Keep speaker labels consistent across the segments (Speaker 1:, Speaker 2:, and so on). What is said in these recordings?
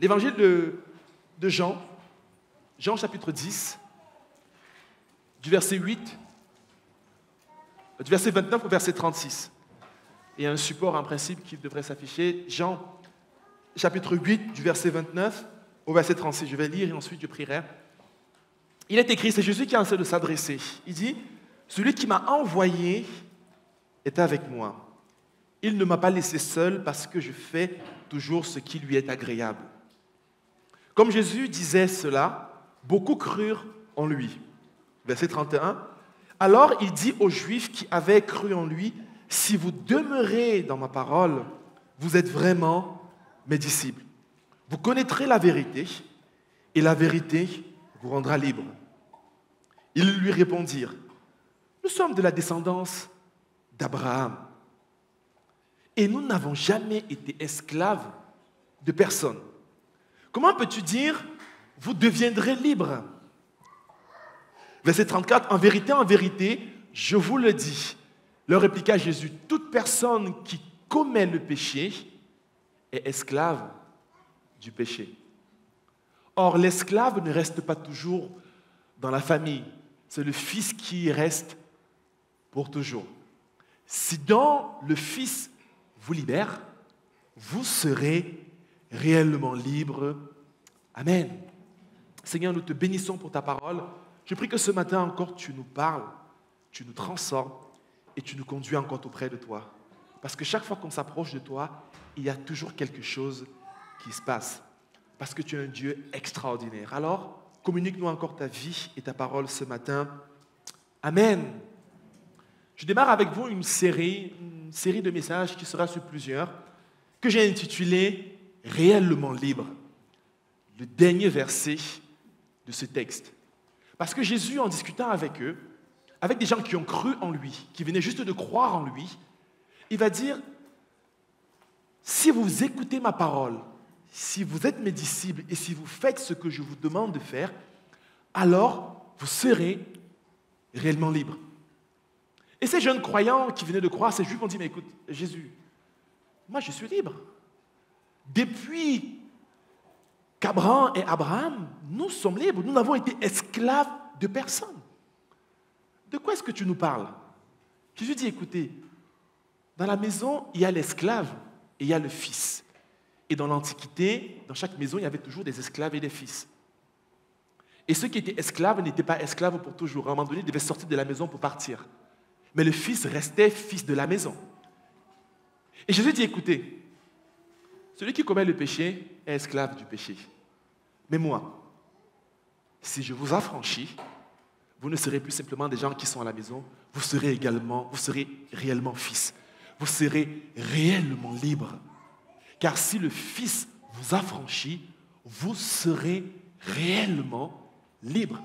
Speaker 1: l'évangile de Jean, Jean chapitre 10, du verset 29 au verset 36. Il y a un support en principe qui devrait s'afficher. Jean chapitre 8, du verset 29 au verset 36. Je vais lire et ensuite je prierai. Il est écrit, c'est Jésus qui essaie de s'adresser. Il dit, celui qui m'a envoyé est avec moi. Il ne m'a pas laissé seul parce que je fais toujours ce qui lui est agréable. Comme Jésus disait cela, beaucoup crurent en lui. Verset 31. Alors il dit aux Juifs qui avaient cru en lui, si vous demeurez dans ma parole, vous êtes vraiment mes disciples. Vous connaîtrez la vérité et la vérité vous rendra libre. Ils lui répondirent, nous sommes de la descendance d'Abraham et nous n'avons jamais été esclaves de personne. Comment peux-tu dire, vous deviendrez libres? Verset 34, en vérité, je vous le dis, leur répliqua Jésus, toute personne qui commet le péché est esclave du péché. Or, l'esclave ne reste pas toujours dans la famille, c'est le Fils qui y reste pour toujours. Si donc le Fils vous libère, vous serez réellement libre. Amen. Seigneur, nous te bénissons pour ta parole. Je prie que ce matin encore, tu nous parles, tu nous transformes et tu nous conduis encore auprès de toi. Parce que chaque fois qu'on s'approche de toi, il y a toujours quelque chose qui se passe. Parce que tu es un Dieu extraordinaire. Alors, communique-nous encore ta vie et ta parole ce matin. Amen. Je démarre avec vous une série de messages qui sera sur plusieurs, que j'ai intitulé « Réellement libre », le dernier verset de ce texte. Parce que Jésus, en discutant avec eux, avec des gens qui ont cru en lui, qui venaient juste de croire en lui, il va dire, si vous écoutez ma parole, si vous êtes mes disciples et si vous faites ce que je vous demande de faire, alors vous serez réellement libres. Et ces jeunes croyants qui venaient de croire, ces juifs ont dit, mais écoute, Jésus, moi je suis libre. Depuis qu'Abraham et Abraham, nous sommes libres, nous n'avons été esclaves de personne. De quoi est-ce que tu nous parles? Jésus dit, écoutez, dans la maison, il y a l'esclave et il y a le fils. Et dans l'Antiquité, dans chaque maison, il y avait toujours des esclaves et des fils. Et ceux qui étaient esclaves n'étaient pas esclaves pour toujours. À un moment donné, ils devaient sortir de la maison pour partir. Mais le fils restait fils de la maison. Et Jésus dit, écoutez, celui qui commet le péché est esclave du péché. Mais moi, si je vous affranchis, vous ne serez plus simplement des gens qui sont à la maison, vous serez réellement fils. Vous serez réellement libre. Car si le Fils vous affranchit, vous serez réellement libre.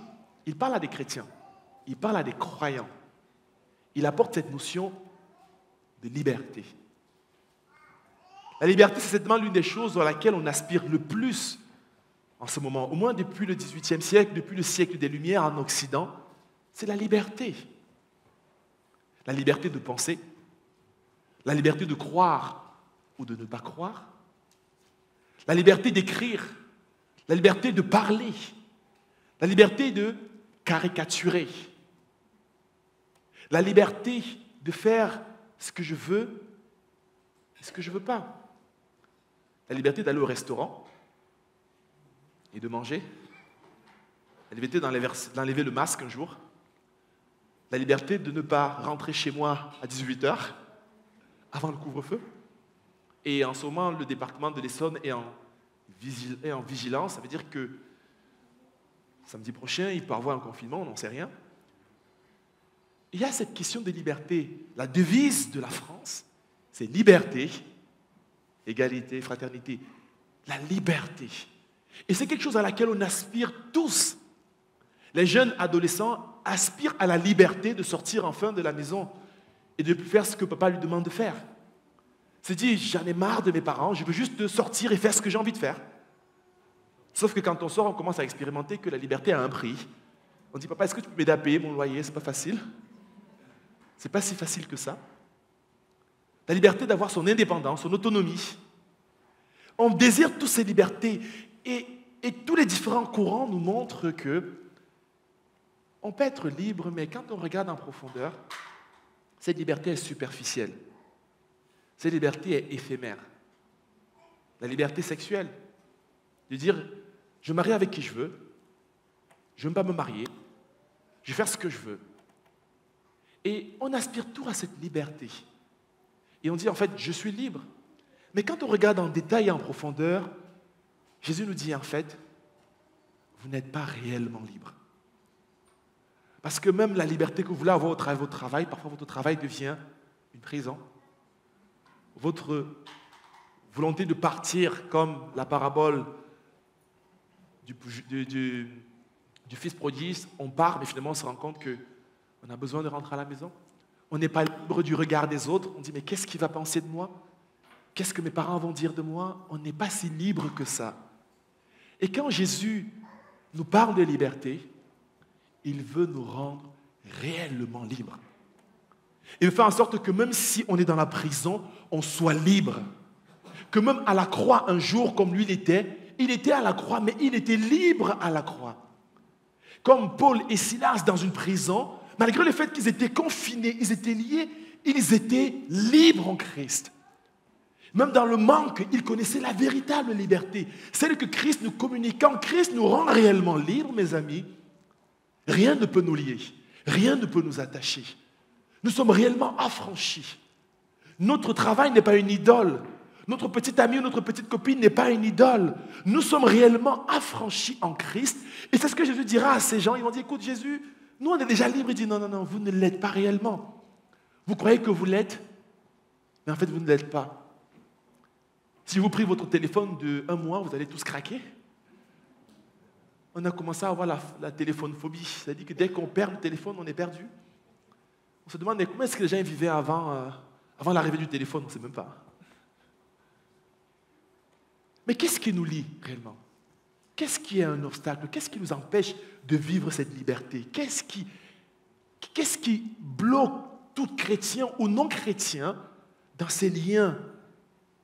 Speaker 1: Il parle à des chrétiens, il parle à des croyants. Il apporte cette notion de liberté. La liberté, c'est certainement l'une des choses dans laquelle on aspire le plus en ce moment, au moins depuis le XVIIIe siècle, depuis le siècle des Lumières en Occident, c'est la liberté. La liberté de penser, la liberté de croire ou de ne pas croire, la liberté d'écrire, la liberté de parler, la liberté de caricaturer, la liberté de faire ce que je veux et ce que je ne veux pas, la liberté d'aller au restaurant et de manger, la liberté d'enlever le masque un jour, la liberté de ne pas rentrer chez moi à 18h avant le couvre-feu. Et en ce moment, le département de l'Essonne est en vigilance. Ça veut dire que samedi prochain, il peut y avoir un confinement, on n'en sait rien. Il y a cette question de liberté. La devise de la France, c'est liberté, égalité, fraternité. La liberté. Et c'est quelque chose à laquelle on aspire tous. Les jeunes adolescents aspirent à la liberté de sortir enfin de la maison et de faire ce que papa lui demande de faire. Se dit, j'en ai marre de mes parents, je veux juste sortir et faire ce que j'ai envie de faire. Sauf que quand on sort, on commence à expérimenter que la liberté a un prix. On dit, papa, est-ce que tu peux m'aider à payer mon loyer? C'est pas facile. C'est pas si facile que ça. La liberté d'avoir son indépendance, son autonomie. On désire toutes ces libertés. Et tous les différents courants nous montrent que on peut être libre, mais quand on regarde en profondeur, cette liberté est superficielle. Cette liberté est éphémère. La liberté sexuelle, de dire, je me marie avec qui je veux, je ne veux pas me marier, je vais faire ce que je veux. Et on aspire tout à cette liberté. Et on dit, en fait, je suis libre. Mais quand on regarde en détail et en profondeur, Jésus nous dit, en fait, vous n'êtes pas réellement libre. Parce que même la liberté que vous voulez avoir au votre travail, parfois votre travail devient une prison. Votre volonté de partir, comme la parabole du fils prodigue, on part, mais finalement on se rend compte qu'on a besoin de rentrer à la maison. On n'est pas libre du regard des autres. On dit, mais qu'est-ce qu'il va penser de moi? Qu'est-ce que mes parents vont dire de moi? On n'est pas si libre que ça. Et quand Jésus nous parle de liberté, il veut nous rendre réellement libres. Il veut faire en sorte que même si on est dans la prison, on soit libre. Que même à la croix, un jour, comme lui il était à la croix, mais il était libre à la croix. Comme Paul et Silas dans une prison, malgré le fait qu'ils étaient confinés, ils étaient liés, ils étaient libres en Christ. Même dans le manque, ils connaissaient la véritable liberté. Celle que Christ nous communique. Quand Christ nous rend réellement libres, mes amis, rien ne peut nous lier. Rien ne peut nous attacher. Nous sommes réellement affranchis. Notre travail n'est pas une idole. Notre petit ami ou notre petite copine n'est pas une idole. Nous sommes réellement affranchis en Christ. Et c'est ce que Jésus dira à ces gens. Ils vont dire, écoute Jésus, nous on est déjà libres. Il dit, non, non, non, vous ne l'êtes pas réellement. Vous croyez que vous l'êtes, mais en fait vous ne l'êtes pas. Si vous prenez votre téléphone de 1 mois, vous allez tous craquer. On a commencé à avoir la téléphonophobie. C'est-à-dire que dès qu'on perd le téléphone, on est perdu. On se demande comment est-ce que les gens vivaient avant l'arrivée du téléphone, on ne sait même pas. Mais qu'est-ce qui nous lie réellement? Qu'est-ce qui est un obstacle? Qu'est-ce qui nous empêche de vivre cette liberté? Qu'est-ce qui bloque tout chrétien ou non chrétien dans ces liens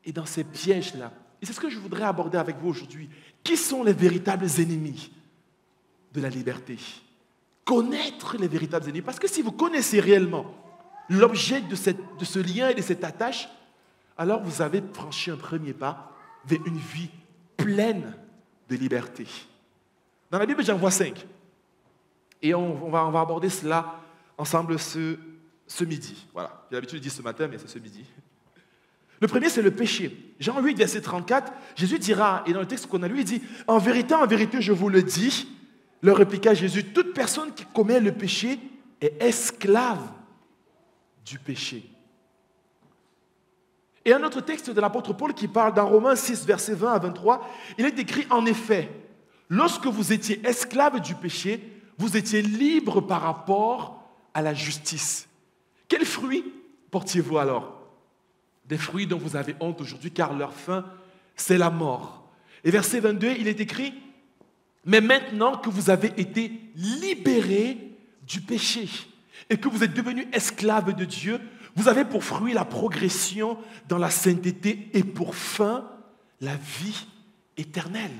Speaker 1: et dans ces pièges-là? Et c'est ce que je voudrais aborder avec vous aujourd'hui. Qui sont les véritables ennemis de la liberté? Connaître les véritables ennemis. Parce que si vous connaissez réellement l'objet de ce lien et de cette attache, alors vous avez franchi un premier pas vers une vie pleine de liberté. Dans la Bible, j'en vois 5. Et on va aborder cela ensemble ce midi. Voilà. J'ai l'habitude de dire ce matin, mais c'est ce midi. Le premier, c'est le péché. Jean 8, verset 34, Jésus dira, et dans le texte qu'on a lu, il dit, en vérité, je vous le dis, leur répliqua Jésus, toute personne qui commet le péché est esclave du péché. Et un autre texte de l'apôtre Paul qui parle dans Romains 6, verset 20 à 23, il est écrit, en effet, lorsque vous étiez esclave du péché, vous étiez libre par rapport à la justice. Quels fruits portiez-vous alors? Des fruits dont vous avez honte aujourd'hui, car leur fin, c'est la mort. Et verset 22, il est écrit, mais maintenant que vous avez été libérés du péché et que vous êtes devenus esclaves de Dieu, vous avez pour fruit la progression dans la sainteté et pour fin la vie éternelle.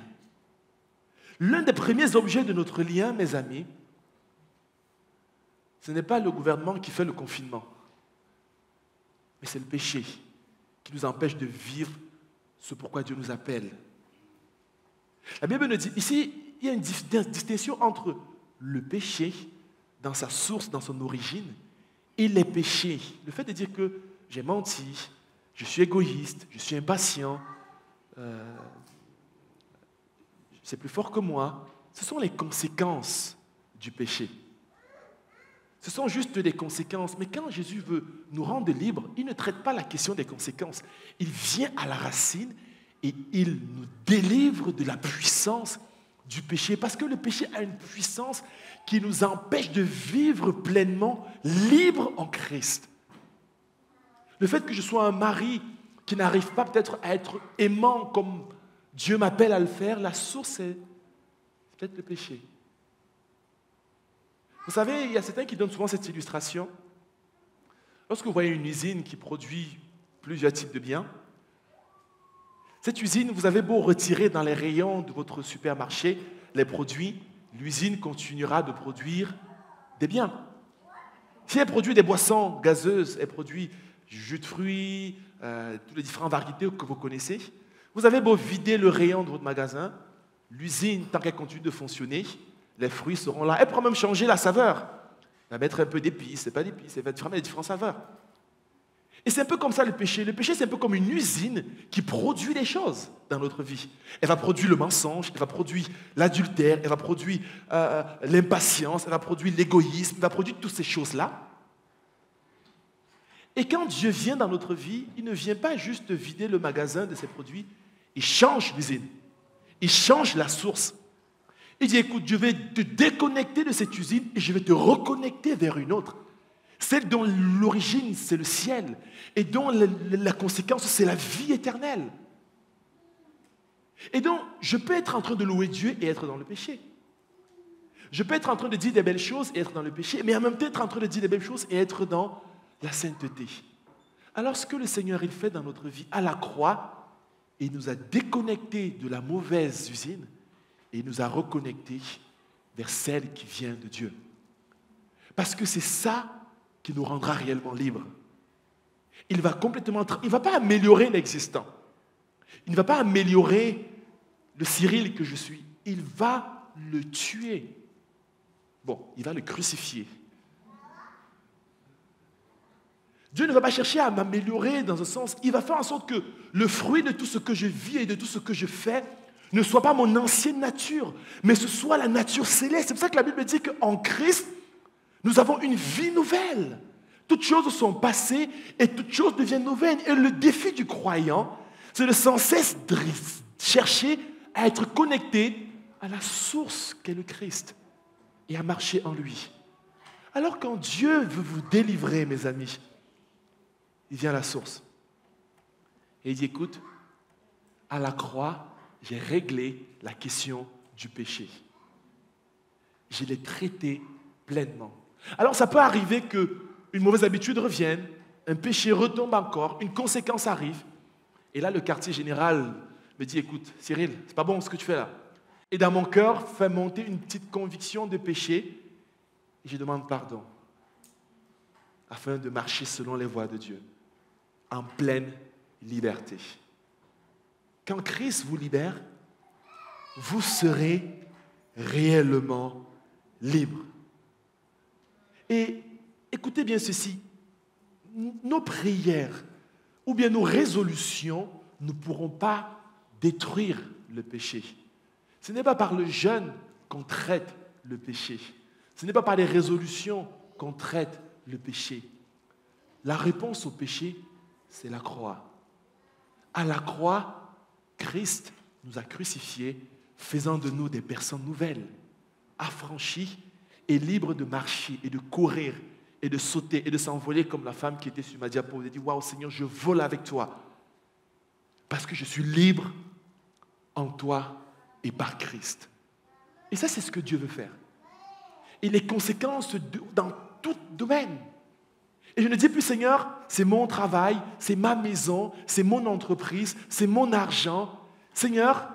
Speaker 1: L'un des premiers objets de notre lien, mes amis, ce n'est pas le gouvernement qui fait le confinement, mais c'est le péché qui nous empêche de vivre ce pourquoi Dieu nous appelle. La Bible nous dit, ici, il y a une distinction entre le péché dans sa source, dans son origine, et les péchés. Le fait de dire que j'ai menti, je suis égoïste, je suis impatient, c'est plus fort que moi, ce sont les conséquences du péché. Ce sont juste des conséquences. Mais quand Jésus veut nous rendre libres, il ne traite pas la question des conséquences. Il vient à la racine et il nous délivre de la puissance du péché. Parce que le péché a une puissance qui nous empêche de vivre pleinement libres en Christ. Le fait que je sois un mari qui n'arrive pas peut-être à être aimant comme Dieu m'appelle à le faire, la source, c'est peut-être le péché. Vous savez, il y a certains qui donnent souvent cette illustration. Lorsque vous voyez une usine qui produit plusieurs types de biens, Cette usine, vous avez beau retirer dans les rayons de votre supermarché les produits, l'usine continuera de produire des biens. Si elle produit des boissons gazeuses, elle produit du jus de fruits, toutes les différentes variétés que vous connaissez, vous avez beau vider le rayon de votre magasin, l'usine, tant qu'elle continue de fonctionner, les fruits seront là. Elle pourra même changer la saveur. Elle va mettre un peu d'épices, c'est pas d'épices, elle va faire des différentes saveurs. Et c'est un peu comme ça le péché. Le péché, c'est un peu comme une usine qui produit des choses dans notre vie. Elle va produire le mensonge, elle va produire l'adultère, elle va produire l'impatience, elle va produire l'égoïsme, elle va produire toutes ces choses-là. Et quand Dieu vient dans notre vie, il ne vient pas juste vider le magasin de ses produits, il change l'usine, il change la source. Il dit, écoute, je vais te déconnecter de cette usine et je vais te reconnecter vers une autre. Celle dont l'origine, c'est le ciel, et dont la conséquence, c'est la vie éternelle. Et donc, je peux être en train de louer Dieu et être dans le péché. Je peux être en train de dire des belles choses et être dans le péché, mais en même temps être en train de dire des belles choses et être dans la sainteté. Alors, ce que le Seigneur il fait dans notre vie à la croix, il nous a déconnectés de la mauvaise usine et il nous a reconnectés vers celle qui vient de Dieu. Parce que c'est ça qui nous rendra réellement libres. Il va pas améliorer l'existant. Il ne va pas améliorer le Cyril que je suis. Il va le tuer. Bon, il va le crucifier. Dieu ne va pas chercher à m'améliorer dans un sens. Il va faire en sorte que le fruit de tout ce que je vis et de tout ce que je fais ne soit pas mon ancienne nature, mais ce soit la nature céleste. C'est pour ça que la Bible dit qu'en Christ, nous avons une vie nouvelle. Toutes choses sont passées et toutes choses deviennent nouvelles. Et le défi du croyant, c'est de sans cesse chercher à être connecté à la source qu'est le Christ et à marcher en lui. Alors quand Dieu veut vous délivrer, mes amis, il vient à la source. Et il dit, écoute, à la croix, j'ai réglé la question du péché. Je l'ai traité pleinement. Alors ça peut arriver qu'une mauvaise habitude revienne, un péché retombe encore, une conséquence arrive. Et là, le quartier général me dit, écoute, Cyril, c'est pas bon ce que tu fais là. Et dans mon cœur, fait monter une petite conviction de péché. Et je demande pardon, afin de marcher selon les voies de Dieu, en pleine liberté. Quand Christ vous libère, vous serez réellement libre. Et écoutez bien ceci, nos prières ou bien nos résolutions ne pourront pas détruire le péché. Ce n'est pas par le jeûne qu'on traite le péché. Ce n'est pas par les résolutions qu'on traite le péché. La réponse au péché, c'est la croix. À la croix, Christ nous a crucifiés, faisant de nous des personnes nouvelles, affranchies et libres de marcher et de courir et de sauter et de s'envoler comme la femme qui était sur ma diapo. Elle a dit, waouh Seigneur, je vole avec toi parce que je suis libre en toi et par Christ. Et ça, c'est ce que Dieu veut faire. Et les conséquences dans tout domaine. Et je ne dis plus, Seigneur, c'est mon travail, c'est ma maison, c'est mon entreprise, c'est mon argent. Seigneur,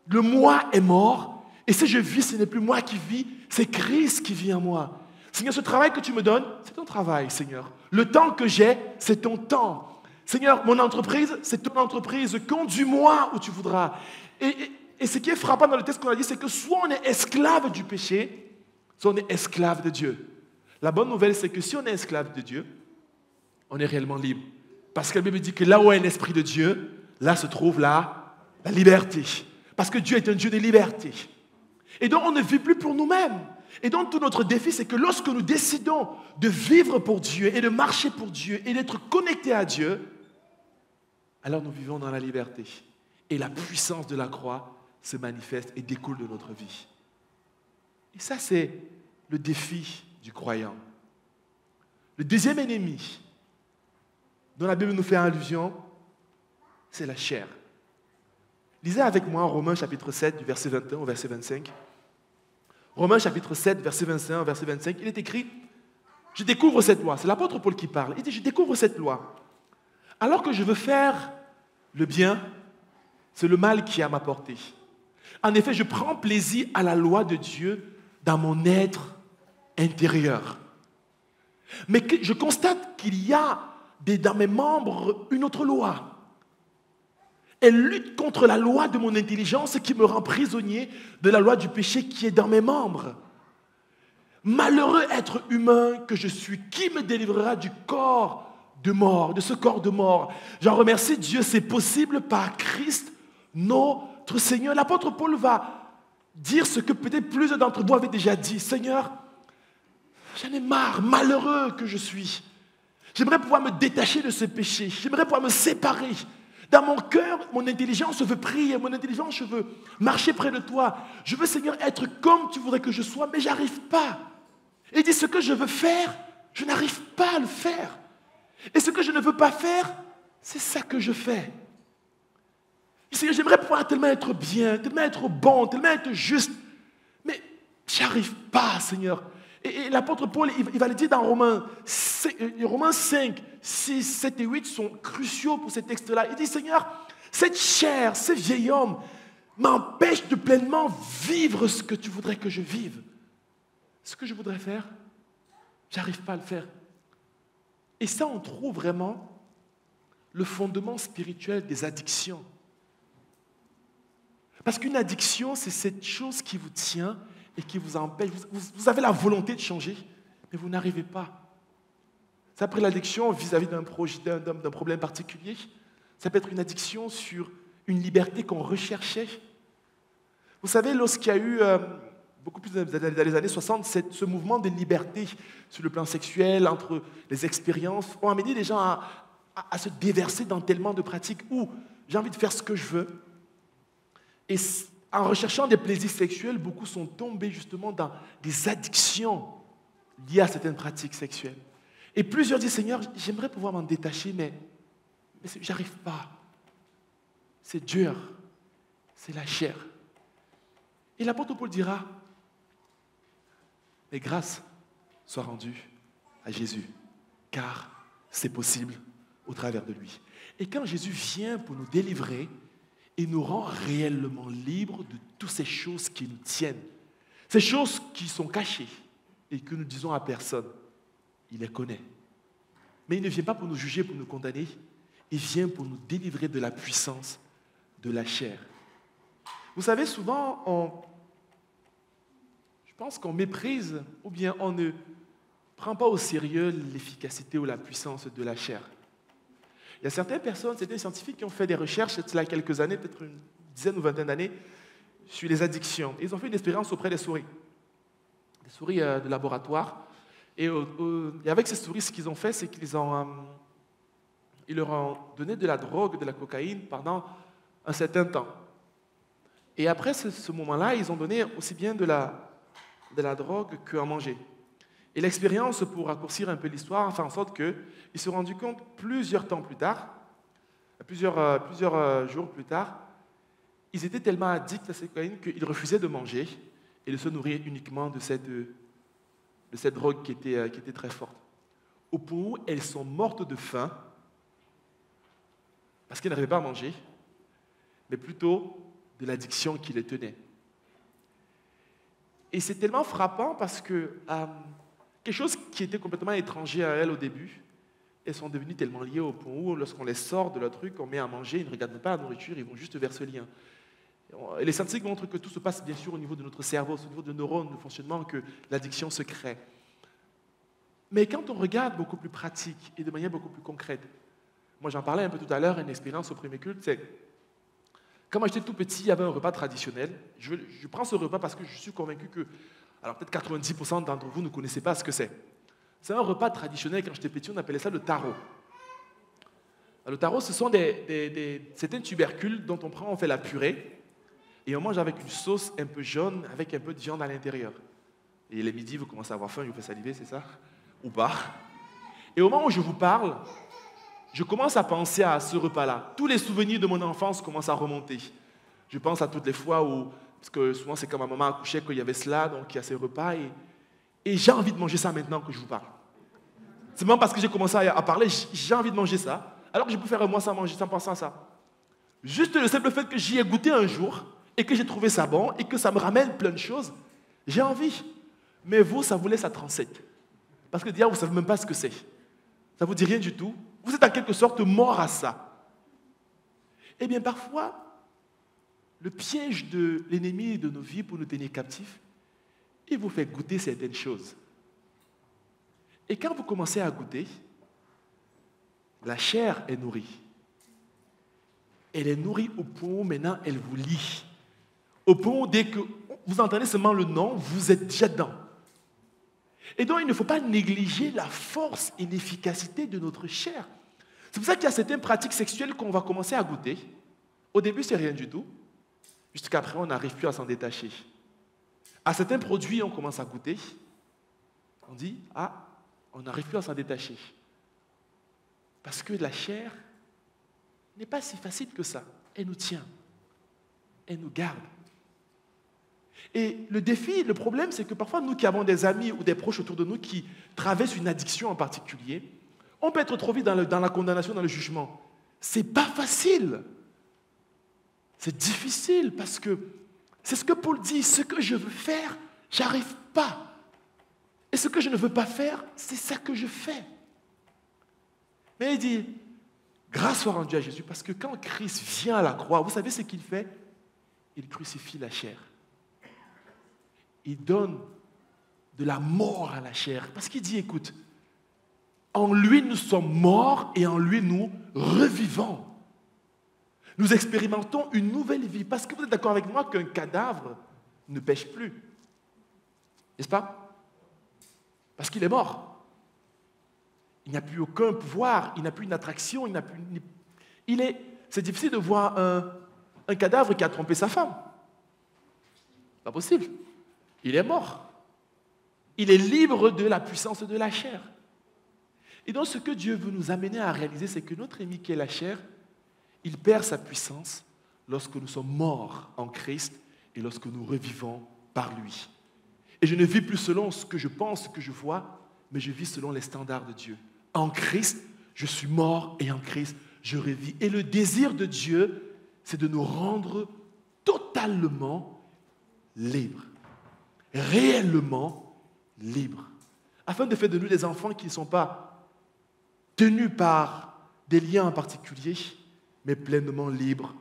Speaker 1: le moi est mort. Et si je vis, ce n'est plus moi qui vis, c'est Christ qui vit en moi. Seigneur, ce travail que tu me donnes, c'est ton travail, Seigneur. Le temps que j'ai, c'est ton temps. Seigneur, mon entreprise, c'est ton entreprise. Conduis-moi où tu voudras. Et ce qui est frappant dans le texte qu'on a dit, c'est que soit on est esclave du péché, soit on est esclave de Dieu. La bonne nouvelle, c'est que si on est esclave de Dieu, on est réellement libre. Parce que la Bible dit que là où est l'Esprit de Dieu, là se trouve la liberté. Parce que Dieu est un Dieu de liberté. Et donc on ne vit plus pour nous-mêmes. Et donc tout notre défi, c'est que lorsque nous décidons de vivre pour Dieu et de marcher pour Dieu et d'être connectés à Dieu, alors nous vivons dans la liberté. Et la puissance de la croix se manifeste et découle de notre vie. Et ça, c'est le défi du croyant. Le deuxième ennemi dont la Bible nous fait allusion, c'est la chair. Lisez avec moi Romains chapitre 7, du verset 21 au verset 25. Romains chapitre 7, verset 21 au verset 25, il est écrit, « Je découvre cette loi. » C'est l'apôtre Paul qui parle. Il dit, « Je découvre cette loi. Alors que je veux faire le bien, C'est le mal qui est à ma portée. En effet, je prends plaisir à la loi de Dieu dans mon être intérieur. Mais je constate qu'il y a dans mes membres une autre loi. Elle lutte contre la loi de mon intelligence qui me rend prisonnier de la loi du péché qui est dans mes membres. Malheureux être humain que je suis, qui me délivrera du corps de mort, de ce corps de mort? J'en remercie Dieu, c'est possible par Christ, notre Seigneur. L'apôtre Paul va dire ce que peut-être plusieurs d'entre vous avaient déjà dit. Seigneur, j'en ai marre, malheureux que je suis. J'aimerais pouvoir me détacher de ce péché. J'aimerais pouvoir me séparer. Dans mon cœur, mon intelligence veut prier, mon intelligence veut marcher près de toi. Je veux, Seigneur, être comme tu voudrais que je sois, mais je n'arrive pas. Et il dit, ce que je veux faire, je n'arrive pas à le faire. Et ce que je ne veux pas faire, c'est ça que je fais. Seigneur, j'aimerais pouvoir tellement être bien, tellement être bon, tellement être juste, mais je n'arrive pas, Seigneur. Et l'apôtre Paul, il va le dire dans Romains 5, 6, 7 et 8 sont cruciaux pour ces textes-là. Il dit, Seigneur, cette chair, ce vieil homme m'empêche de pleinement vivre ce que tu voudrais que je vive. Ce que je voudrais faire, je n'arrive pas à le faire. Et ça, on trouve vraiment le fondement spirituel des addictions. Parce qu'une addiction, c'est cette chose qui vous tient et qui vous empêche. Vous avez la volonté de changer, mais vous n'arrivez pas. Ça peut être l'addiction vis-à-vis d'un problème particulier. Ça peut être une addiction sur une liberté qu'on recherchait. Vous savez, lorsqu'il y a eu, beaucoup plus dans les années 60, ce mouvement de liberté sur le plan sexuel, entre les expériences, ont amené les gens à se déverser dans tellement de pratiques où j'ai envie de faire ce que je veux. Et en recherchant des plaisirs sexuels, beaucoup sont tombés justement dans des addictions liées à certaines pratiques sexuelles. Et plusieurs disent, Seigneur, j'aimerais pouvoir m'en détacher, mais je n'arrive pas. C'est dur. C'est la chair. Et l'apôtre Paul dira, mais grâce soit rendue à Jésus, car c'est possible au travers de lui. Et quand Jésus vient pour nous délivrer, il nous rend réellement libres de toutes ces choses qui nous tiennent. Ces choses qui sont cachées et que nous disons à personne. Il les connaît. Mais il ne vient pas pour nous juger, pour nous condamner. Il vient pour nous délivrer de la puissance de la chair. Vous savez, souvent, je pense qu'on méprise ou bien on ne prend pas au sérieux l'efficacité ou la puissance de la chair. Il y a certaines personnes, certains scientifiques qui ont fait des recherches, il y a quelques années, peut-être une dizaine ou vingtaine d'années, sur les addictions. Ils ont fait une expérience auprès des souris de laboratoire. Et avec ces souris, ce qu'ils ont fait, c'est qu'ils leur ont donné de la drogue, de la cocaïne pendant un certain temps. Et après ce moment-là, ils ont donné aussi bien de la drogue qu'à manger. Et l'expérience, pour raccourcir un peu l'histoire, a fait en sorte qu'ils se sont rendus compte plusieurs temps plus tard, plusieurs jours plus tard, ils étaient tellement addicts à cette cocaïne qu'ils refusaient de manger et de se nourrir uniquement de cette drogue qui était très forte. Au point où elles sont mortes de faim, parce qu'elles n'arrivaient pas à manger, mais plutôt de l'addiction qui les tenait. Et c'est tellement frappant parce que quelque chose qui était complètement étranger à elles au début, elles sont devenues tellement liées au point où, lorsqu'on les sort de leur truc, on met à manger, ils ne regardent pas la nourriture, ils vont juste vers ce lien. Et les scientifiques montrent que tout se passe bien sûr au niveau de notre cerveau, au niveau de neurones, de fonctionnement, que l'addiction se crée. Mais quand on regarde beaucoup plus pratique et de manière beaucoup plus concrète, moi j'en parlais un peu tout à l'heure, une expérience au premier culte, c'est quand moi j'étais tout petit, il y avait un repas traditionnel. Je prends ce repas parce que je suis convaincu que, alors peut-être 90% d'entre vous ne connaissez pas ce que c'est. C'est un repas traditionnel, quand j'étais petit, on appelait ça le taro. Le taro, ce sont certains tubercules dont on fait la purée, et on mange avec une sauce un peu jaune, avec un peu de viande à l'intérieur. Et les midis, vous commencez à avoir faim, je vous fais saliver, c'est ça? Ou pas? Et au moment où je vous parle, je commence à penser à ce repas-là. Tous les souvenirs de mon enfance commencent à remonter. Je pense à toutes les fois où, parce que souvent c'est quand ma maman accouchait qu'il y avait cela, donc il y a ces repas, et j'ai envie de manger ça maintenant que je vous parle. C'est même parce que j'ai commencé à parler, j'ai envie de manger ça, alors que je peux faire un mois sans manger, sans penser à ça. Juste le simple fait que j'y ai goûté un jour et que j'ai trouvé ça bon et que ça me ramène plein de choses, j'ai envie. Mais vous, ça vous laisse à 37. Parce que déjà, vous ne savez même pas ce que c'est. Ça ne vous dit rien du tout. Vous êtes en quelque sorte mort à ça. Eh bien, parfois, le piège de l'ennemi de nos vies pour nous tenir captifs, il vous fait goûter certaines choses. Et quand vous commencez à goûter, la chair est nourrie. Elle est nourrie au point où maintenant elle vous lie. Au point où dès que vous entendez seulement le nom, vous êtes déjà dedans. Et donc il ne faut pas négliger la force et l'efficacité de notre chair. C'est pour ça qu'il y a certaines pratiques sexuelles qu'on va commencer à goûter. Au début, c'est rien du tout. Jusqu'après, on n'arrive plus à s'en détacher. À certains produits, on commence à goûter. On dit, ah, on n'arrive plus à s'en détacher. Parce que la chair n'est pas si facile que ça. Elle nous tient. Elle nous garde. Et le défi, le problème, c'est que parfois, nous qui avons des amis ou des proches autour de nous qui traversent une addiction en particulier, on peut être trop vite dans la condamnation, dans le jugement. C'est pas facile. C'est difficile parce que c'est ce que Paul dit, ce que je veux faire, j'arrive pas. Et ce que je ne veux pas faire, c'est ça que je fais. Mais il dit, grâce soit rendue à Jésus, parce que quand Christ vient à la croix, vous savez ce qu'il fait? Il crucifie la chair. Il donne de la mort à la chair. Parce qu'il dit, écoute, en lui nous sommes morts et en lui nous revivons. Nous expérimentons une nouvelle vie. Parce que vous êtes d'accord avec moi qu'un cadavre ne pêche plus. N'est-ce pas? Parce qu'il est mort. Il n'a plus aucun pouvoir, il n'a plus une attraction, c'est difficile de voir un cadavre qui a trompé sa femme. Pas possible. Il est mort. Il est libre de la puissance de la chair. Et donc ce que Dieu veut nous amener à réaliser, c'est que notre ennemi qui est la chair, il perd sa puissance lorsque nous sommes morts en Christ et lorsque nous revivons par lui. Et je ne vis plus selon ce que je pense, ce que je vois, mais je vis selon les standards de Dieu. En Christ, je suis mort et en Christ, je revis. Et le désir de Dieu, c'est de nous rendre totalement libres. Réellement libres. Afin de faire de nous des enfants qui ne sont pas tenus par des liens en particulier, mais pleinement libres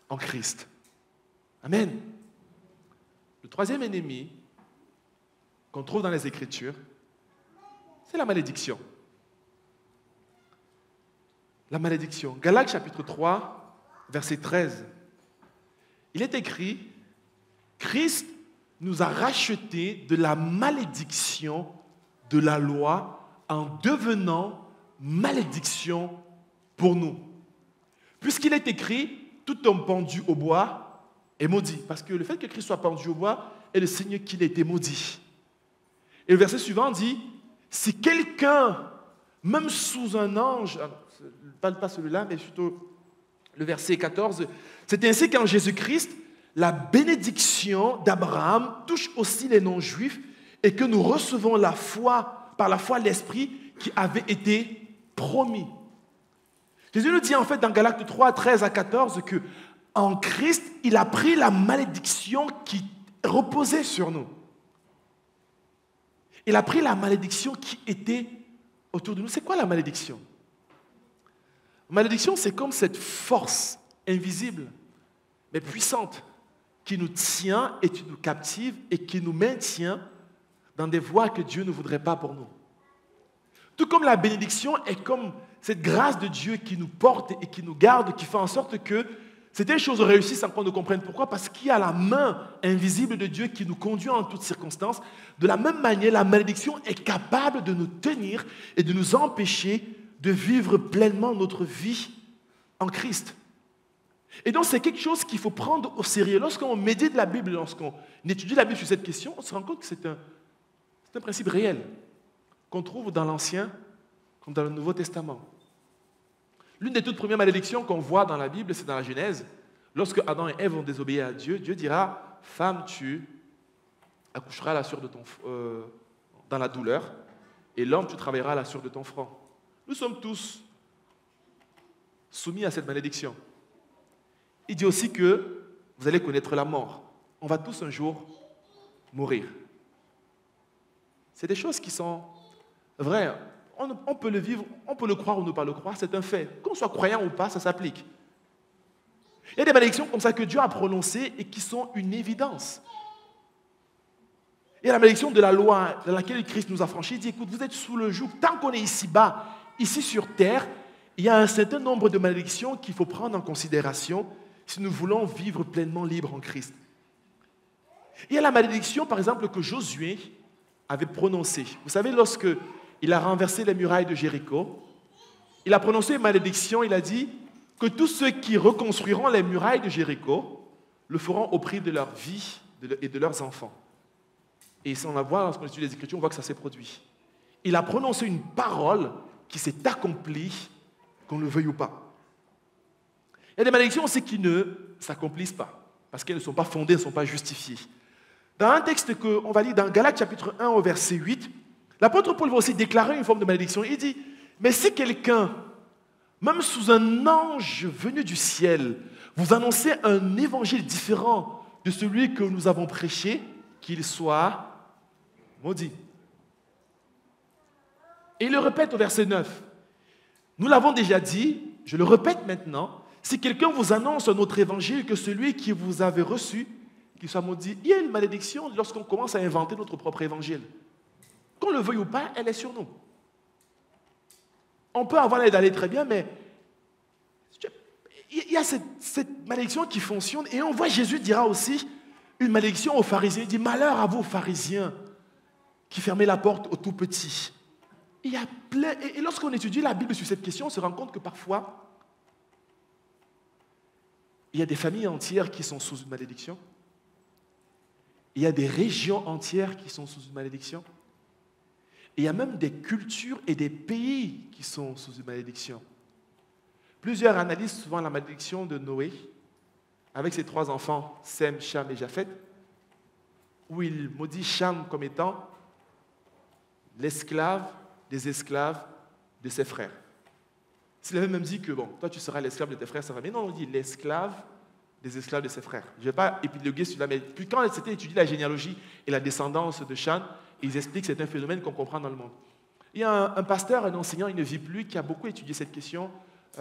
Speaker 1: en Christ. Amen. Le troisième ennemi qu'on trouve dans les Écritures, c'est la malédiction. La malédiction. Galates chapitre 3, verset 13. Il est écrit, Christ nous a rachetés de la malédiction de la loi en devenant malédiction pour nous. Puisqu'il est écrit, tout homme pendu au bois est maudit. Parce que le fait que Christ soit pendu au bois est le signe qu'il a été maudit. Et le verset suivant dit, si quelqu'un, même sous un ange, pas celui-là, mais plutôt le verset 14, c'est ainsi qu'en Jésus-Christ, la bénédiction d'Abraham touche aussi les non-juifs et que nous recevons la foi, par la foi l'Esprit qui avait été promis. Jésus nous dit en fait dans Galates 3, 13 à 14 que en Christ, il a pris la malédiction qui reposait sur nous. Il a pris la malédiction qui était autour de nous. C'est quoi la malédiction? La malédiction, c'est comme cette force invisible, mais puissante, qui nous tient et qui nous captive et qui nous maintient dans des voies que Dieu ne voudrait pas pour nous. Tout comme la bénédiction est comme cette grâce de Dieu qui nous porte et qui nous garde, qui fait en sorte que certaines choses réussissent sans qu'on ne comprenne pourquoi, parce qu'il y a la main invisible de Dieu qui nous conduit en toutes circonstances. De la même manière, la malédiction est capable de nous tenir et de nous empêcher de vivre pleinement notre vie en Christ. Et donc, c'est quelque chose qu'il faut prendre au sérieux. Lorsqu'on médite la Bible, lorsqu'on étudie la Bible sur cette question, on se rend compte que c'est un principe réel qu'on trouve dans l'Ancien comme dans le Nouveau Testament. L'une des toutes premières malédictions qu'on voit dans la Bible, c'est dans la Genèse. Lorsque Adam et Ève vont désobéir à Dieu, Dieu dira, « Femme, tu accoucheras à la sueur de dans la douleur, et l'homme, tu travailleras à la sueur de ton front. » Nous sommes tous soumis à cette malédiction. il dit aussi que vous allez connaître la mort. On va tous un jour mourir. C'est des choses qui sont vraies. On peut le vivre, on peut le croire ou ne pas le croire, c'est un fait. Qu'on soit croyant ou pas, ça s'applique. Il y a des malédictions comme ça que Dieu a prononcées et qui sont une évidence. Il y a la malédiction de la loi dans laquelle Christ nous a franchis. Il dit, écoute, vous êtes sous le joug. Tant qu'on est ici-bas, ici sur terre, il y a un certain nombre de malédictions qu'il faut prendre en considération si nous voulons vivre pleinement libres en Christ. Il y a la malédiction, par exemple, que Josué avait prononcée. Vous savez, lorsque il a renversé les murailles de Jéricho, il a prononcé une malédiction, il a dit que tous ceux qui reconstruiront les murailles de Jéricho le feront au prix de leur vie et de leurs enfants. Et si on la voit, lorsqu'on étudie les Écritures, on voit que ça s'est produit. Il a prononcé une parole qui s'est accomplie, qu'on le veuille ou pas. Il y a des malédictions aussi qui ne s'accomplissent pas, parce qu'elles ne sont pas fondées, elles ne sont pas justifiées. Dans un texte qu'on va lire dans Galates chapitre 1 au verset 8, l'apôtre Paul va aussi déclarer une forme de malédiction. Il dit, mais si quelqu'un, même sous un ange venu du ciel, vous annoncez un évangile différent de celui que nous avons prêché, qu'il soit maudit. Et il le répète au verset 9. Nous l'avons déjà dit, je le répète maintenant, si quelqu'un vous annonce un autre évangile que celui qui vous avait reçu, qu'il soit maudit. Il y a une malédiction lorsqu'on commence à inventer notre propre évangile. Qu'on le veuille ou pas, elle est sur nous. On peut avoir l'air d'aller très bien, mais il y a cette malédiction qui fonctionne. Et on voit Jésus dira aussi une malédiction aux pharisiens. Il dit, malheur à vous, pharisiens, qui fermez la porte aux tout petits. Il y a plein, et lorsqu'on étudie la Bible sur cette question, on se rend compte que parfois, il y a des familles entières qui sont sous une malédiction. Il y a des régions entières qui sont sous une malédiction. Et il y a même des cultures et des pays qui sont sous une malédiction. Plusieurs analysent souvent la malédiction de Noé, avec ses 3 enfants, Sem, Cham et Japhet, où il maudit Cham comme étant l'esclave des esclaves de ses frères. S'il avait même dit que, bon, toi tu seras l'esclave de tes frères, ça va. Mais non, on dit l'esclave des esclaves de ses frères. Je ne vais pas épiloguer sur la, mais puis quand c'était étudié la généalogie et la descendance de Cham, ils expliquent que c'est un phénomène qu'on comprend dans le monde. Il y a un pasteur, un enseignant, il ne vit plus, qui a beaucoup étudié cette question,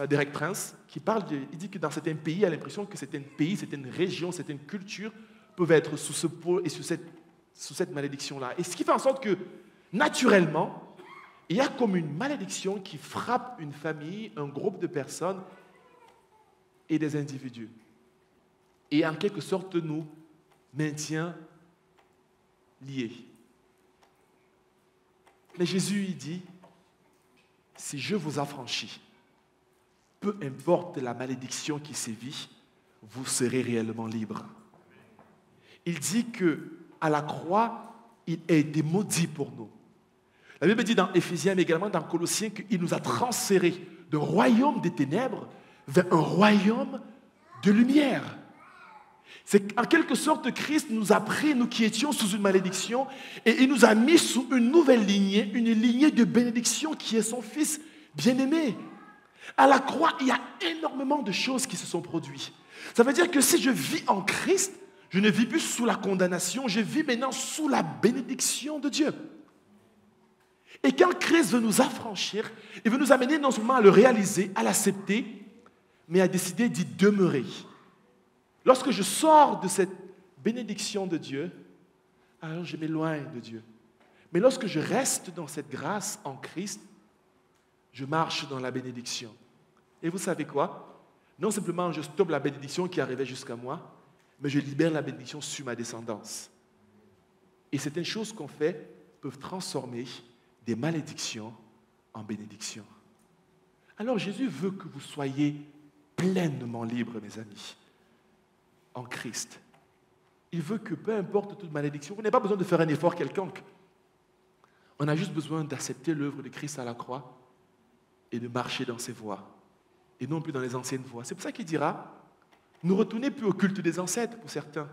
Speaker 1: Derek Prince, qui parle il dit que dans certains pays, il a l'impression que certains pays, certaines régions, certaines cultures peuvent être sous ce pôle et sous cette malédiction-là. Et ce qui fait en sorte que, naturellement, il y a comme une malédiction qui frappe une famille, un groupe de personnes et des individus. Et en quelque sorte nous maintient liés. Mais Jésus, il dit, si je vous affranchis, peu importe la malédiction qui sévit, vous serez réellement libre. Il dit qu'à la croix, il a été maudit pour nous. La Bible dit dans Éphésiens, mais également dans Colossiens, qu'il nous a transférés d'un royaume des ténèbres vers un royaume de lumière. C'est en quelque sorte Christ nous a pris, nous qui étions sous une malédiction, et il nous a mis sous une nouvelle lignée, une lignée de bénédiction qui est son Fils bien-aimé. À la croix, il y a énormément de choses qui se sont produites. Ça veut dire que si je vis en Christ, je ne vis plus sous la condamnation, je vis maintenant sous la bénédiction de Dieu. Et quand Christ veut nous affranchir, il veut nous amener non seulement à le réaliser, à l'accepter, mais à décider d'y demeurer. Lorsque je sors de cette bénédiction de Dieu, alors je m'éloigne de Dieu. Mais lorsque je reste dans cette grâce en Christ, je marche dans la bénédiction. Et vous savez quoi? Non simplement je stoppe la bénédiction qui arrivait jusqu'à moi, mais je libère la bénédiction sur ma descendance. Et certaines choses qu'on fait peuvent transformer des malédictions en bénédictions. Alors Jésus veut que vous soyez pleinement libres, mes amis, en Christ. Il veut que peu importe toute malédiction, vous n'avez pas besoin de faire un effort quelconque. On a juste besoin d'accepter l'œuvre de Christ à la croix et de marcher dans ses voies, et non plus dans les anciennes voies. C'est pour ça qu'il dira, ne retournez plus au culte des ancêtres pour certains,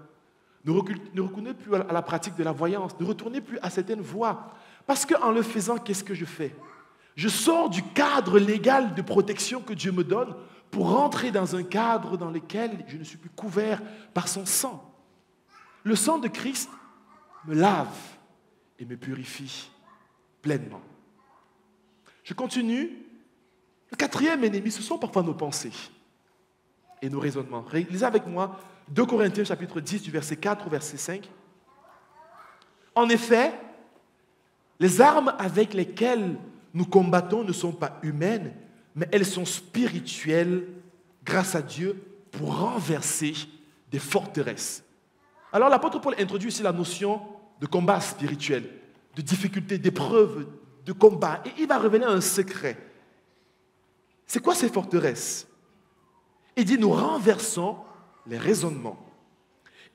Speaker 1: ne retournez plus à la pratique de la voyance, ne retournez plus à certaines voies, parce qu'en le faisant, qu'est-ce que je fais? Je sors du cadre légal de protection que Dieu me donne pour rentrer dans un cadre dans lequel je ne suis plus couvert par son sang. Le sang de Christ me lave et me purifie pleinement. Je continue. Le quatrième ennemi, ce sont parfois nos pensées et nos raisonnements. Lisez avec moi 2 Corinthiens chapitre 10 du verset 4 au verset 5. En effet, les armes avec lesquelles nous combattons ne sont pas humaines, mais elles sont spirituelles grâce à Dieu pour renverser des forteresses. Alors l'apôtre Paul introduit ici la notion de combat spirituel, de difficulté, d'épreuve, de combat. Et il va révéler un secret. C'est quoi ces forteresses? Il dit, nous renversons les raisonnements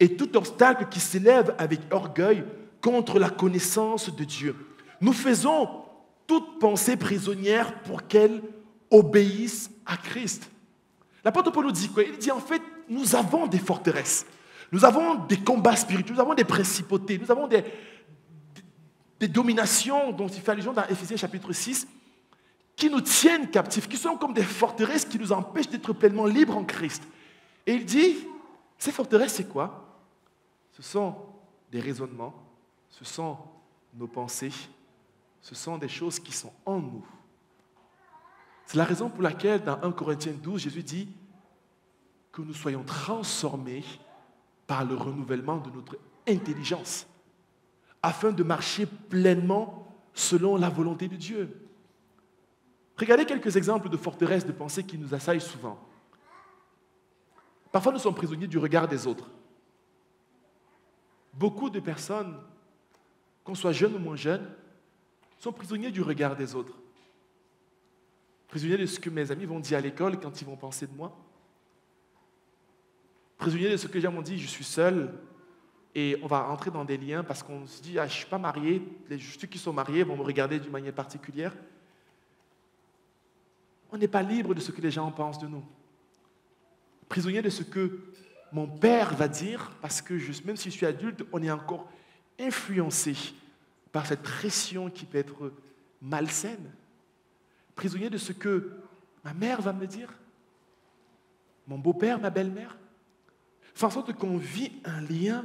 Speaker 1: et tout obstacle qui s'élève avec orgueil contre la connaissance de Dieu. Nous faisons toute pensée prisonnière pour qu'elle obéisse à Christ. L'apôtre Paul nous dit quoi? Il dit en fait, nous avons des forteresses, nous avons des combats spirituels, nous avons des principautés, nous avons des dominations dont il fait allusion dans Éphésiens chapitre 6, qui nous tiennent captifs, qui sont comme des forteresses qui nous empêchent d'être pleinement libres en Christ. Et il dit, ces forteresses, c'est quoi? Ce sont des raisonnements, ce sont nos pensées, ce sont des choses qui sont en nous. C'est la raison pour laquelle, dans 1 Corinthiens 12, Jésus dit que nous soyons transformés par le renouvellement de notre intelligence, afin de marcher pleinement selon la volonté de Dieu. Regardez quelques exemples de forteresses de pensée qui nous assaillent souvent. Parfois, nous sommes prisonniers du regard des autres. Beaucoup de personnes, qu'on soit jeune ou moins jeune, sont prisonniers du regard des autres. Prisonniers de ce que mes amis vont dire à l'école quand ils vont penser de moi. Prisonniers de ce que les gens m'ont dit, je suis seul, et on va rentrer dans des liens parce qu'on se dit, je ne suis pas marié, ceux qui sont mariés vont me regarder d'une manière particulière. On n'est pas libre de ce que les gens pensent de nous. Prisonnier de ce que mon père va dire, parce que même si je suis adulte, on est encore influencé par cette pression qui peut être malsaine. Prisonnier de ce que ma mère va me dire, mon beau-père, ma belle-mère. Fait en sorte qu'on vit un lien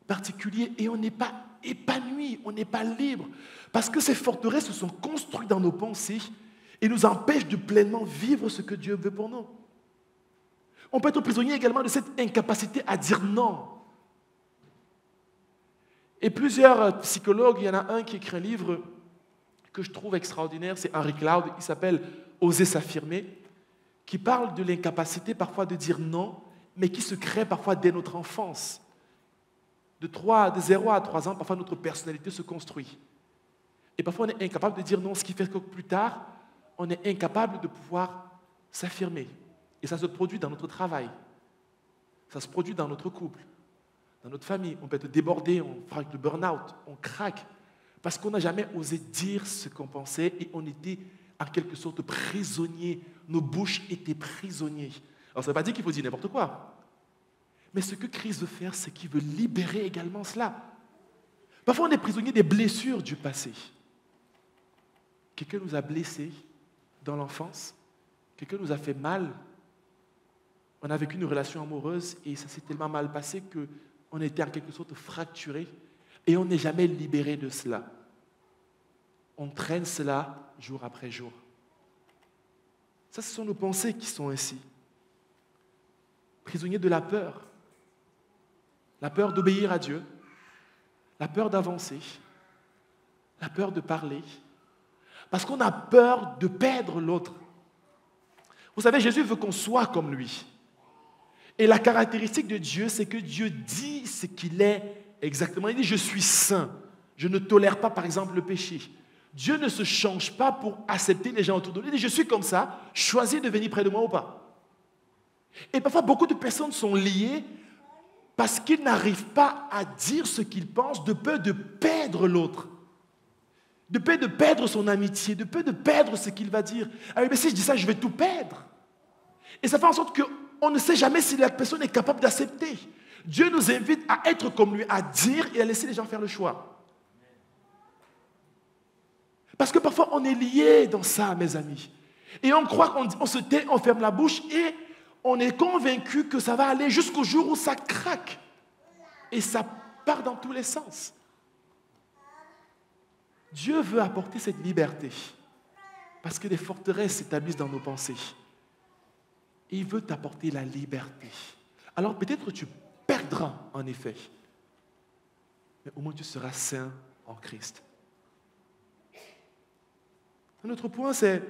Speaker 1: particulier et on n'est pas épanoui, on n'est pas libre. Parce que ces forteresses se sont construites dans nos pensées et nous empêchent de pleinement vivre ce que Dieu veut pour nous. On peut être prisonnier également de cette incapacité à dire non. Et plusieurs psychologues, il y en a un qui écrit un livre que je trouve extraordinaire, c'est Henry Cloud, il s'appelle « Oser s'affirmer », qui parle de l'incapacité parfois de dire non, mais qui se crée parfois dès notre enfance. De 0 à 3 ans, parfois notre personnalité se construit. Et parfois on est incapable de dire non, ce qui fait que plus tard, on est incapable de pouvoir s'affirmer. Et ça se produit dans notre travail. Ça se produit dans notre couple, dans notre famille. On peut être débordé, on fera le burn-out, on craque. Parce qu'on n'a jamais osé dire ce qu'on pensait et on était en quelque sorte prisonniers. Nos bouches étaient prisonniers. Alors ça ne veut pas dire qu'il faut dire n'importe quoi. Mais ce que Christ veut faire, c'est qu'il veut libérer également cela. Parfois on est prisonnier des blessures du passé. Quelqu'un nous a blessés dans l'enfance. Quelqu'un nous a fait mal. On a vécu une relation amoureuse et ça s'est tellement mal passé qu'on était en quelque sorte fracturé et on n'est jamais libéré de cela. On traîne cela jour après jour. Ça, ce sont nos pensées qui sont ainsi. Prisonniers de la peur d'obéir à Dieu, la peur d'avancer, la peur de parler, parce qu'on a peur de perdre l'autre. Vous savez, Jésus veut qu'on soit comme lui. Et la caractéristique de Dieu, c'est que Dieu dit ce qu'il est exactement. Il dit, je suis saint. Je ne tolère pas, par exemple, le péché. Dieu ne se change pas pour accepter les gens autour de lui. Il dit, je suis comme ça, choisis de venir près de moi ou pas. Et parfois, beaucoup de personnes sont liées parce qu'ils n'arrivent pas à dire ce qu'ils pensent de peur de perdre l'autre. De peur de perdre son amitié, de peur de perdre ce qu'il va dire. Ah oui, mais si je dis ça, je vais tout perdre. Et ça fait en sorte qu'on ne sait jamais si la personne est capable d'accepter. Dieu nous invite à être comme lui, à dire et à laisser les gens faire le choix. Parce que parfois, on est lié dans ça, mes amis. Et on croit qu'on se tait, on ferme la bouche et on est convaincu que ça va aller jusqu'au jour où ça craque. Et ça part dans tous les sens. Dieu veut apporter cette liberté parce que des forteresses s'établissent dans nos pensées. Et il veut t'apporter la liberté. Alors peut-être tu perdras en effet, mais au moins tu seras saint en Christ. Un autre point, c'est, vous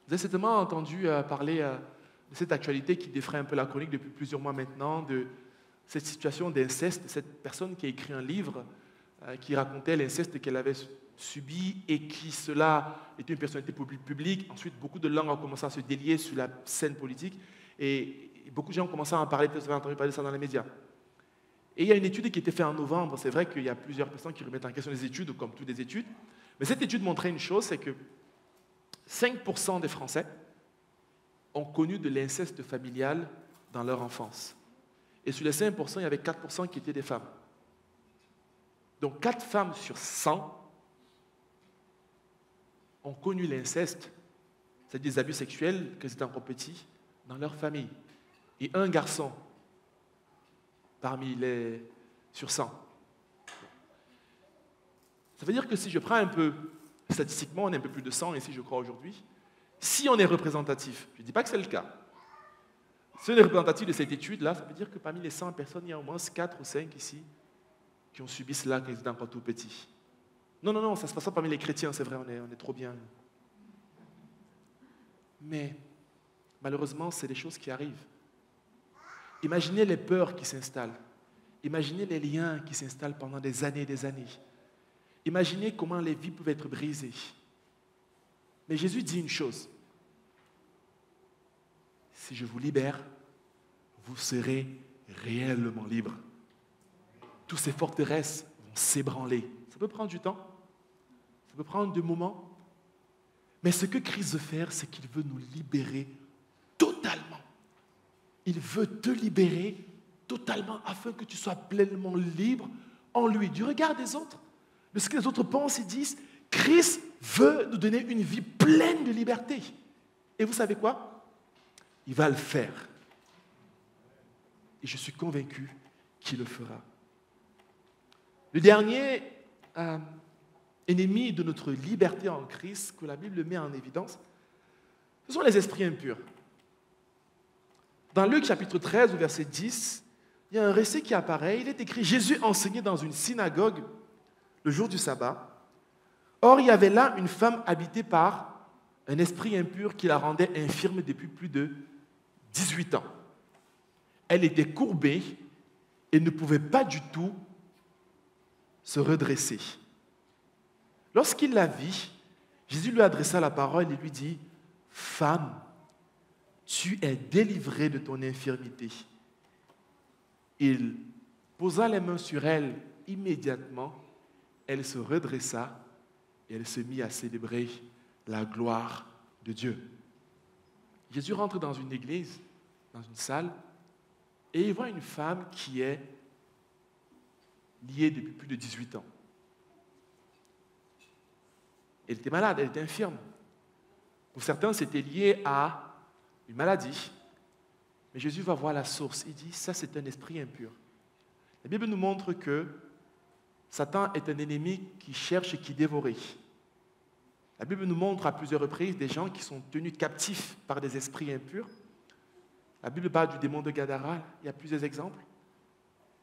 Speaker 1: avez certainement entendu parler de cette actualité qui défraie un peu la chronique depuis plusieurs mois maintenant, de cette situation d'inceste, de cette personne qui a écrit un livre qui racontait l'inceste qu'elle avait subi et qui, cela, était une personnalité publique. Ensuite, beaucoup de langues ont commencé à se délier sur la scène politique et beaucoup de gens ont commencé à en parler, peut-être vous avez entendu parler de ça dans les médias. Et il y a une étude qui a été faite en novembre. C'est vrai qu'il y a plusieurs personnes qui remettent en question les études, comme toutes les études. Mais cette étude montrait une chose, c'est que 5% des Français ont connu de l'inceste familial dans leur enfance. Et sur les 5%, il y avait 4% qui étaient des femmes. Donc 4 femmes sur 100 ont connu l'inceste, c'est-à-dire des abus sexuels, quand ils étaient encore petits, dans leur famille. Et un garçon parmi les sur 100. Ça veut dire que si je prends un peu, statistiquement, on est un peu plus de 100 ici, je crois, aujourd'hui. Si on est représentatif, je ne dis pas que c'est le cas. Si on est représentatif de cette étude-là, ça veut dire que parmi les 100 personnes, il y a au moins 4 ou 5 ici qui ont subi cela quand ils étaient encore tout petits. Non, ça ne se passe pas parmi les chrétiens, c'est vrai, on est trop bien. Mais malheureusement, c'est des choses qui arrivent. Imaginez les peurs qui s'installent. Imaginez les liens qui s'installent pendant des années et des années. Imaginez comment les vies peuvent être brisées. Mais Jésus dit une chose. Si je vous libère, vous serez réellement libre. Toutes ces forteresses vont s'ébranler. Ça peut prendre du temps. Ça peut prendre des moments. Mais ce que Christ veut faire, c'est qu'il veut nous libérer totalement. Il veut te libérer totalement afin que tu sois pleinement libre en lui, du regard des autres, de ce que les autres pensent et disent. Christ veut nous donner une vie pleine de liberté. Et vous savez quoi? Il va le faire. Et je suis convaincu qu'il le fera. Le dernier ennemi de notre liberté en Christ, que la Bible met en évidence, ce sont les esprits impurs. Dans Luc chapitre 13, au verset 10, il y a un récit qui apparaît. Il est écrit « Jésus enseignait dans une synagogue le jour du sabbat. Or, il y avait là une femme habitée par un esprit impur qui la rendait infirme depuis plus de 18 ans. Elle était courbée et ne pouvait pas du tout se redresser. Lorsqu'il la vit, Jésus lui adressa la parole et lui dit « Femme, tu es délivrée de ton infirmité. » Il posa les mains sur elle immédiatement. Elle se redressa et elle se mit à célébrer la gloire de Dieu. Jésus rentre dans une église, dans une salle, et il voit une femme qui est liée depuis plus de 18 ans. Elle était malade, elle était infirme. Pour certains, c'était lié à une maladie. Mais Jésus va voir la source. Il dit, ça c'est un esprit impur. La Bible nous montre que Satan est un ennemi qui cherche et qui dévore. La Bible nous montre à plusieurs reprises des gens qui sont tenus captifs par des esprits impurs. La Bible parle du démon de Gadara, il y a plusieurs exemples.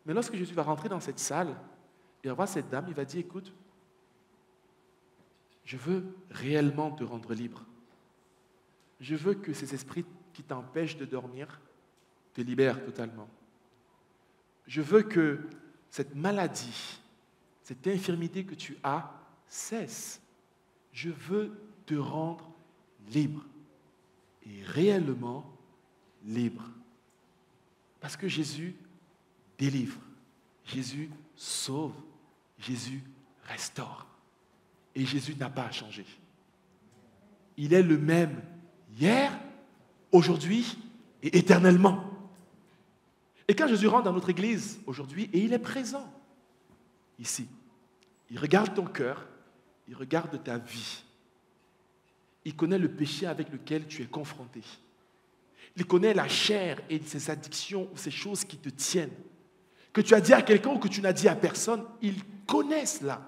Speaker 1: Mais lorsque Jésus va rentrer dans cette salle, il va voir cette dame, il va dire, écoute, je veux réellement te rendre libre. Je veux que ces esprits qui t'empêchent de dormir te libèrent totalement. Je veux que cette maladie, cette infirmité que tu as cesse. Je veux te rendre libre. Et réellement libre. Parce que Jésus délivre. Jésus sauve. Jésus restaure. Et Jésus n'a pas à changer. Il est le même hier, aujourd'hui et éternellement. Et quand Jésus rentre dans notre église aujourd'hui, et il est présent ici, il regarde ton cœur, il regarde ta vie. Il connaît le péché avec lequel tu es confronté. Il connaît la chair et ses addictions ou ces choses qui te tiennent. Que tu as dit à quelqu'un ou que tu n'as dit à personne, il connaît cela.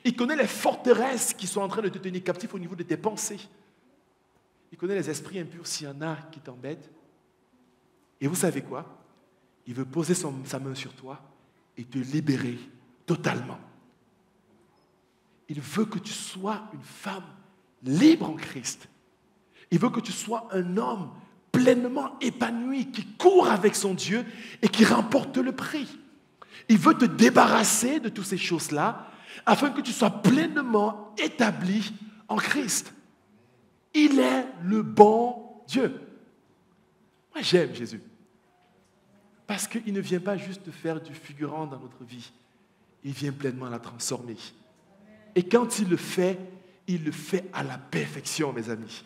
Speaker 1: Il connaît les forteresses qui sont en train de te tenir captif au niveau de tes pensées. Il connaît les esprits impurs s'il y en a qui t'embêtent. Et vous savez quoi? Il veut poser sa main sur toi et te libérer totalement. Il veut que tu sois une femme libre en Christ. Il veut que tu sois un homme pleinement épanoui, qui court avec son Dieu et qui remporte le prix. Il veut te débarrasser de toutes ces choses-là afin que tu sois pleinement établi en Christ. Il est le bon Dieu. Moi, j'aime Jésus. Parce qu'il ne vient pas juste faire du figurant dans notre vie. Il vient pleinement la transformer. Et quand il le fait à la perfection, mes amis.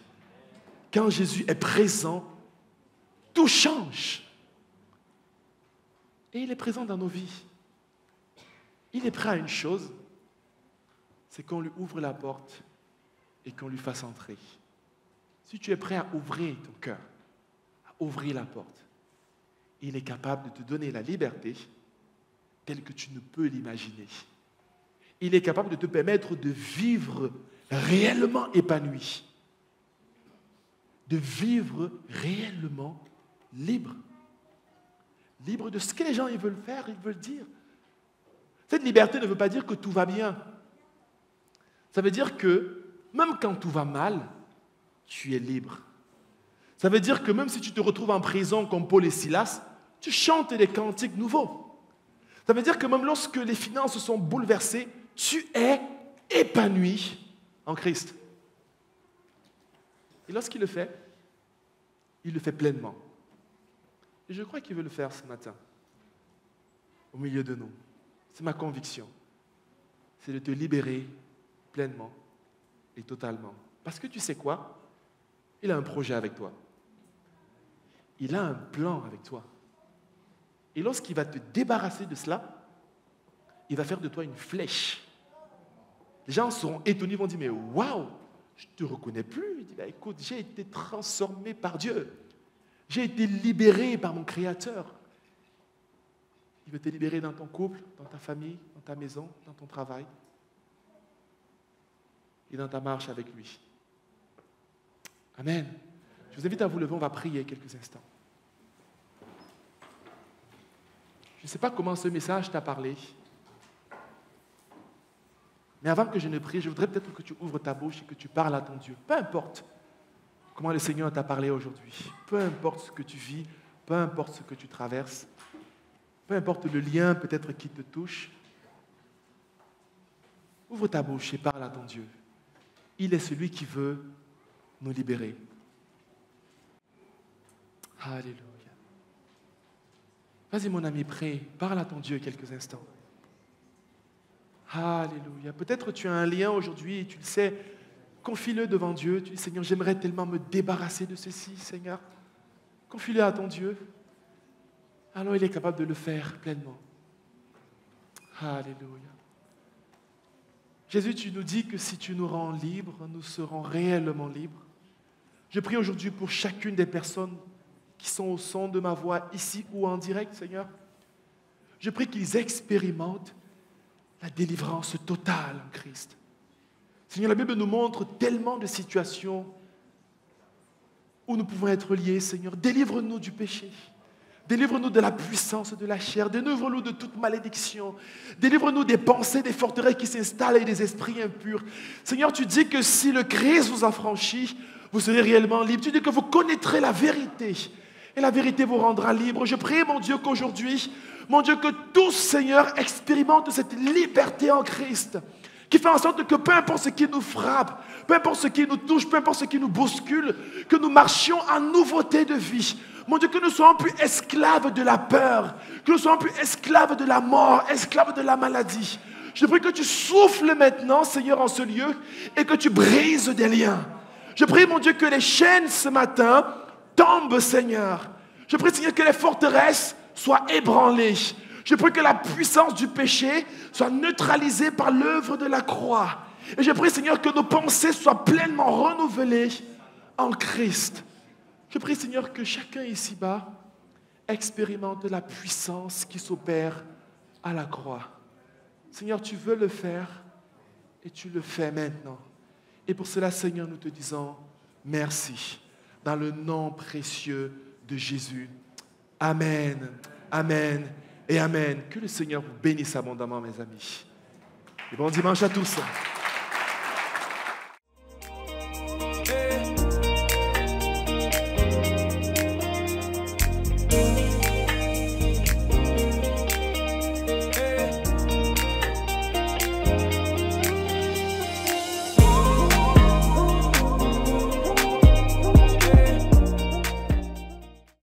Speaker 1: Quand Jésus est présent, tout change. Et il est présent dans nos vies. Il est prêt à une chose, c'est qu'on lui ouvre la porte et qu'on lui fasse entrer. Si tu es prêt à ouvrir ton cœur, à ouvrir la porte, il est capable de te donner la liberté telle que tu ne peux l'imaginer. Il est capable de te permettre de vivre réellement épanoui, de vivre réellement libre. Libre de ce que les gens ils veulent faire, ils veulent dire. Cette liberté ne veut pas dire que tout va bien. Ça veut dire que même quand tout va mal, tu es libre. Ça veut dire que même si tu te retrouves en prison comme Paul et Silas, tu chantes des cantiques nouveaux. Ça veut dire que même lorsque les finances sont bouleversées, tu es épanoui en Christ. Et lorsqu'il le fait, il le fait pleinement. Et je crois qu'il veut le faire ce matin, au milieu de nous. C'est ma conviction. C'est de te libérer pleinement et totalement. Parce que tu sais quoi? Il a un projet avec toi. Il a un plan avec toi. Et lorsqu'il va te débarrasser de cela, il va faire de toi une flèche. Les gens seront étonnés, ils vont dire, mais waouh, je ne te reconnais plus. Il dit, bah, écoute, j'ai été transformé par Dieu. J'ai été libéré par mon Créateur. Il veut te libérer dans ton couple, dans ta famille, dans ta maison, dans ton travail et dans ta marche avec lui. Amen. Je vous invite à vous lever, on va prier quelques instants. Je ne sais pas comment ce message t'a parlé, mais avant que je ne prie, je voudrais peut-être que tu ouvres ta bouche et que tu parles à ton Dieu. Peu importe comment le Seigneur t'a parlé aujourd'hui, peu importe ce que tu vis, peu importe ce que tu traverses, peu importe le lien peut-être qui te touche, ouvre ta bouche et parle à ton Dieu. Il est celui qui veut nous libérer. Alléluia. Vas-y mon ami, prie, parle à ton Dieu quelques instants. Alléluia. Peut-être tu as un lien aujourd'hui et tu le sais, confie-le devant Dieu. Tu dis, Seigneur, j'aimerais tellement me débarrasser de ceci, Seigneur. Confie-le à ton Dieu. Alors il est capable de le faire pleinement. Alléluia. Jésus, tu nous dis que si tu nous rends libres, nous serons réellement libres. Je prie aujourd'hui pour chacune des personnes qui sont au son de ma voix, ici ou en direct, Seigneur. Je prie qu'ils expérimentent la délivrance totale en Christ. Seigneur, la Bible nous montre tellement de situations où nous pouvons être liés, Seigneur. Délivre-nous du péché. Délivre-nous de la puissance de la chair. Délivre-nous de toute malédiction. Délivre-nous des pensées, des forteresses qui s'installent et des esprits impurs. Seigneur, tu dis que si le Christ vous a franchi, vous serez réellement libre. Tu dis que vous connaîtrez la vérité. Et la vérité vous rendra libre. Je prie, mon Dieu, qu'aujourd'hui, mon Dieu, que tous, Seigneur, expérimentent cette liberté en Christ, qui fait en sorte que peu importe ce qui nous frappe, peu importe ce qui nous touche, peu importe ce qui nous bouscule, que nous marchions en nouveauté de vie. Mon Dieu, que nous ne soyons plus esclaves de la peur, que nous ne soyons plus esclaves de la mort, esclaves de la maladie. Je prie que tu souffles maintenant, Seigneur, en ce lieu, et que tu brises des liens. Je prie, mon Dieu, que les chaînes ce matin tombent, Seigneur. Je prie, Seigneur, que les forteresses soient ébranlées. Je prie que la puissance du péché soit neutralisée par l'œuvre de la croix. Et je prie, Seigneur, que nos pensées soient pleinement renouvelées en Christ. Je prie, Seigneur, que chacun ici-bas expérimente la puissance qui s'opère à la croix. Seigneur, tu veux le faire et tu le fais maintenant. Et pour cela, Seigneur, nous te disons merci. Dans le nom précieux de Jésus. Amen, amen et amen. Que le Seigneur vous bénisse abondamment, mes amis. Et bon dimanche à tous.